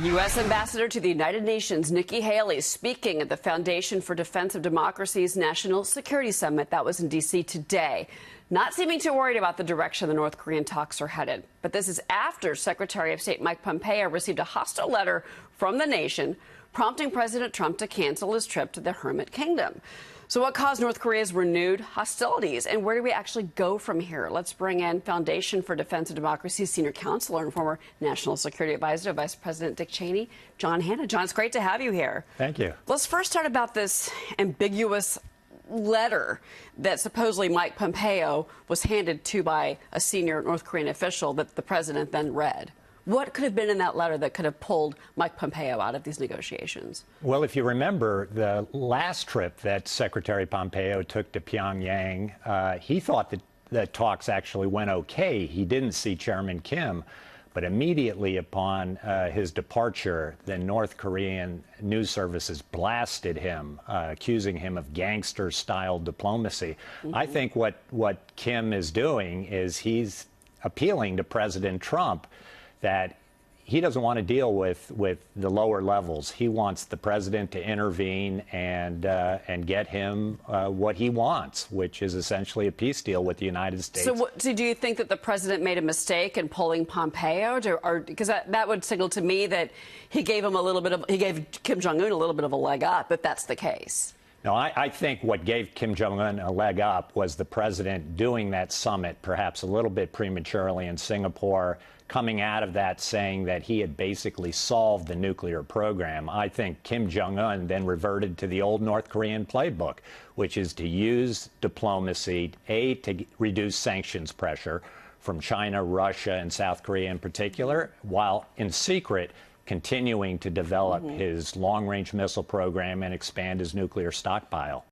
U.S. Ambassador to the United Nations Nikki Haley speaking at the Foundation for Defense of Democracy's National Security Summit that was in D.C. today, not seeming too worried about the direction the North Korean talks are headed. But this is after Secretary of State Mike Pompeo received a hostile letter from the nation prompting President Trump to cancel his trip to the Hermit Kingdom. So what caused North Korea's renewed hostilities, and where do we actually go from here? Let's bring in Foundation for Defense of Democracy's senior counselor and former national security advisor to Vice President Dick Cheney, John Hanna. John, it's great to have you here. Thank you. Let's first start about this ambiguous letter that supposedly Mike Pompeo was handed to by a senior North Korean official that the president then read. What could have been in that letter that could have pulled Mike Pompeo out of these negotiations? Well, if you remember the last trip that Secretary Pompeo took to Pyongyang, he thought that the talks actually went okay. He didn't see Chairman Kim, but immediately upon his departure, the North Korean news services blasted him, accusing him of gangster-style diplomacy. I think what Kim is doing is he's appealing to President Trump that he doesn't want to deal with the lower levels. He wants the president to intervene and get him what he wants, which is essentially a peace deal with the United States. So do you think that the president made a mistake in pulling Pompeo, because that would signal to me that he gave Kim Jong-un a little bit of a leg up, if that's the case? No, I think what gave Kim Jong-un a leg up was the president doing that summit, perhaps a little bit prematurely in Singapore, coming out of that saying that he had basically solved the nuclear program. I think Kim Jong-un then reverted to the old North Korean playbook, which is to use diplomacy, to reduce sanctions pressure from China, Russia, and South Korea in particular, while in secret continuing to develop his long-range missile program and expand his nuclear stockpile.